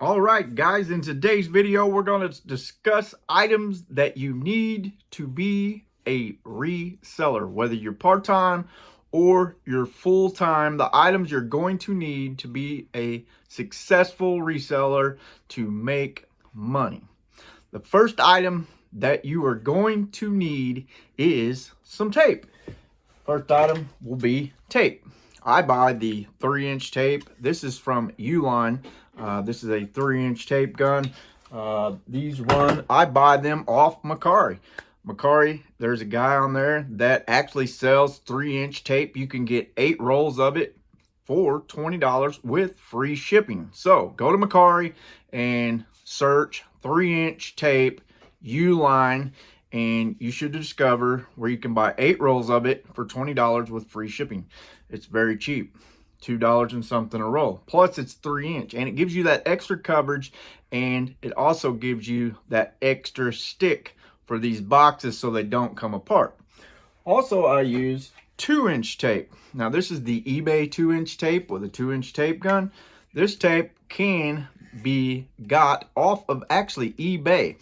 All right, guys, in today's video, we're going to discuss items that you need to be a reseller, whether you're part-time or you're full-time, the items you're going to need to be a successful reseller to make money. The first item that you are going to need is some tape. First item will be tape. I buy the 3-inch tape. This is from Uline. This is a 3-inch tape gun. I buy them off Macari. Macari, there's a guy on there that actually sells 3-inch tape. You can get 8 rolls of it for $20 with free shipping. So go to Macari and search 3-inch tape Uline, and you should discover where you can buy 8 rolls of it for $20 with free shipping. It's very cheap. $2 and something a roll. Plus it's 3-inch, and it gives you that extra coverage, and it also gives you that extra stick for these boxes so they don't come apart. Also, I use 2-inch tape. Now this is the eBay 2-inch tape with a 2-inch tape gun. This tape can be got off of actually eBay.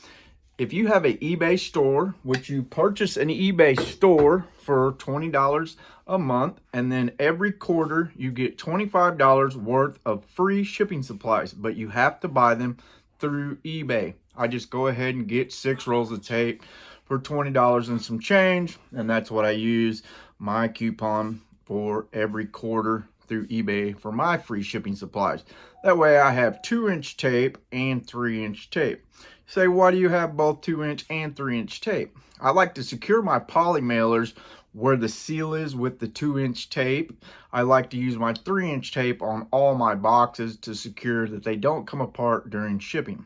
If you have an eBay store, which you purchase an eBay store for $20 a month, and then every quarter you get $25 worth of free shipping supplies, but you have to buy them through eBay. I just go ahead and get 6 rolls of tape for $20 and some change, and that's what I use my coupon for every quarter through eBay for my free shipping supplies. That way I have 2-inch tape and 3-inch tape. Say, why do you have both 2-inch and 3-inch tape? I like to secure my poly mailers where the seal is with the 2-inch tape. I like to use my 3-inch tape on all my boxes to secure that they don't come apart during shipping.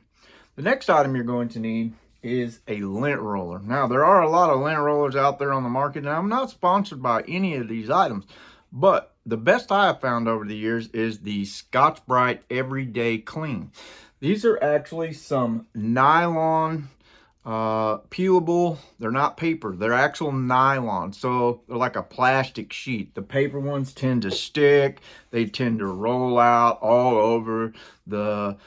The next item you're going to need is a lint roller. Now, there are a lot of lint rollers out there on the market, and I'm not sponsored by any of these items, but the best I have found over the years is the Scotch-Brite Everyday Clean. These are actually some nylon peelable. They're not paper, they're actual nylon, so they're like a plastic sheet. The paper ones tend to stick, they tend to roll out all over the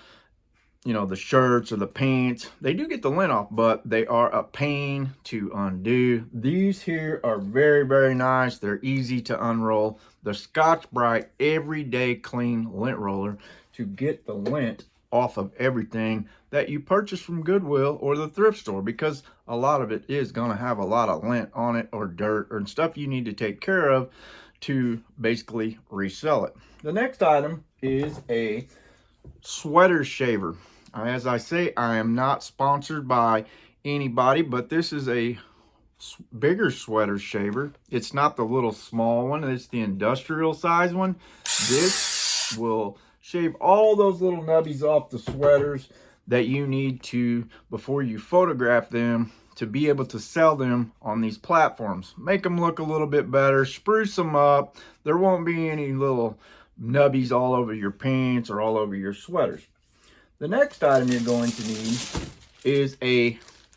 the shirts or the pants. They do get the lint off, but they are a pain to undo. These here are very, very nice. They're easy to unroll. The Scotch-Brite Everyday Clean lint roller to get the lint off of everything that you purchase from Goodwill or the thrift store, because a lot of it is going to have a lot of lint on it or dirt or stuff you need to take care of to basically resell it. The next item is a sweater shaver. As I say, I am not sponsored by anybody, but this is a bigger sweater shaver. It's not the little small one, it's the industrial size one. This will shave all those little nubbies off the sweaters that you need to before you photograph them to be able to sell them on these platforms. Make them look a little bit better, spruce them up. There won't be any little nubbies all over your pants or all over your sweaters. The next item you're going to need is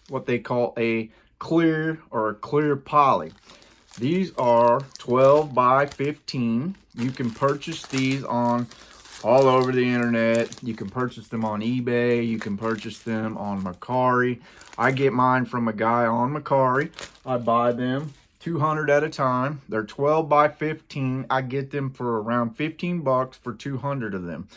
what they call a clear or a clear poly. These are 12 by 15. You can purchase these on all over the internet. You can purchase them on eBay. You can purchase them on Macari. I get mine from a guy on Macari. I buy them 200 at a time. They're 12 by 15. I get them for around 15 bucks for 200 of them.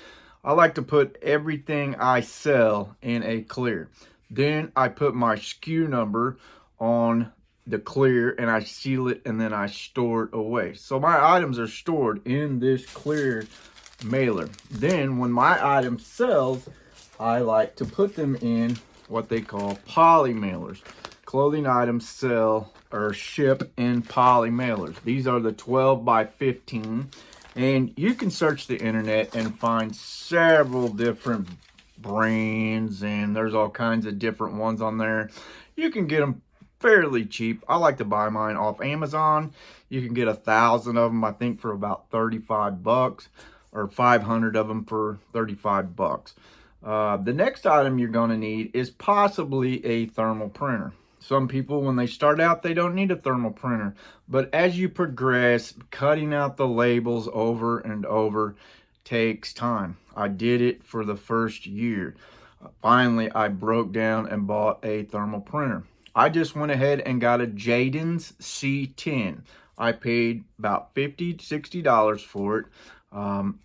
I like to put everything I sell in a clear. Then I put my SKU number on the clear and I seal it, and then I store it away. So my items are stored in this clear mailer. Then when my item sells, I like to put them in what they call poly mailers. Clothing items sell or ship in poly mailers. These are the 12 by 15. And you can search the internet and find several different brands, and there's all kinds of different ones on there. You can get them fairly cheap. I like to buy mine off Amazon. You can get 1,000 of them, I think, for about 35 bucks, or 500 of them for 35 bucks. The next item you're going to need is possibly a thermal printer. Some people, when they start out, they don't need a thermal printer. But as you progress, cutting out the labels over and over takes time. I did it for the first year. Finally, I broke down and bought a thermal printer. I just went ahead and got a Jaden's C10. I paid about $50 to $60 for it.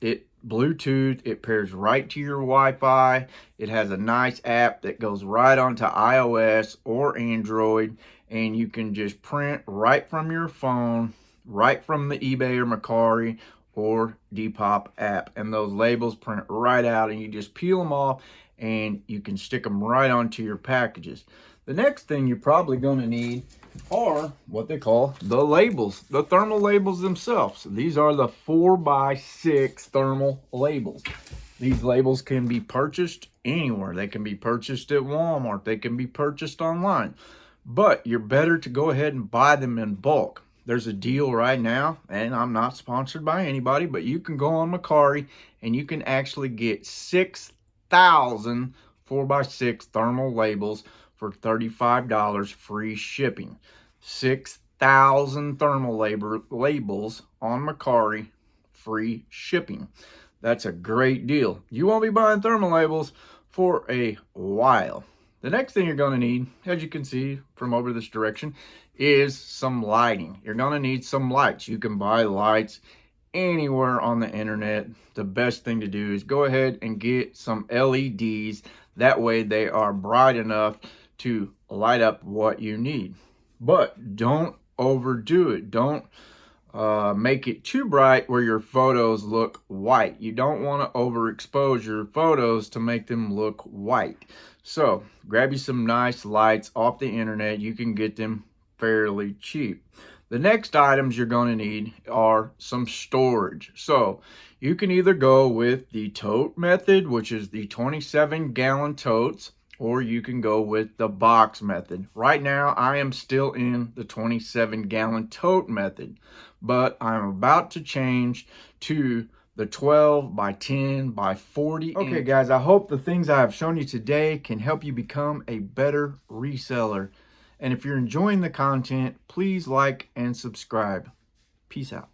It Bluetooth, it pairs right to your Wi-Fi. It has a nice app that goes right onto iOS or Android, and you can just print right from your phone, right from the eBay or Mercari or Depop app, and those labels print right out, and you just peel them off and you can stick them right onto your packages. The next thing you're probably going to need are what they call the labels, the thermal labels themselves. These are the 4x6 thermal labels. These labels can be purchased anywhere. They can be purchased at Walmart. They can be purchased online. But you're better to go ahead and buy them in bulk. There's a deal right now, and I'm not sponsored by anybody, but you can go on Mercari and you can actually get 6,000 4x6 thermal labels for $35 free shipping. 6,000 thermal labels on Mercari, free shipping. That's a great deal. You won't be buying thermal labels for a while. The next thing you're going to need, as you can see from over this direction, is some lighting. You're going to need some lights. You can buy lights anywhere on the internet. The best thing to do is go ahead and get some LEDs. That way they are bright enough to light up what you need. But don't overdo it. Don't make it too bright where your photos look white. You don't want to overexpose your photos to make them look white. So grab you some nice lights off the internet. You can get them fairly cheap. The next items you're going to need are some storage. So you can either go with the tote method, which is the 27-gallon totes, or you can go with the box method. Right now, I am still in the 27-gallon tote method, but I'm about to change to the 12 by 10 by 40. Okay, guys, I hope the things I have shown you today can help you become a better reseller. And if you're enjoying the content, please like and subscribe. Peace out.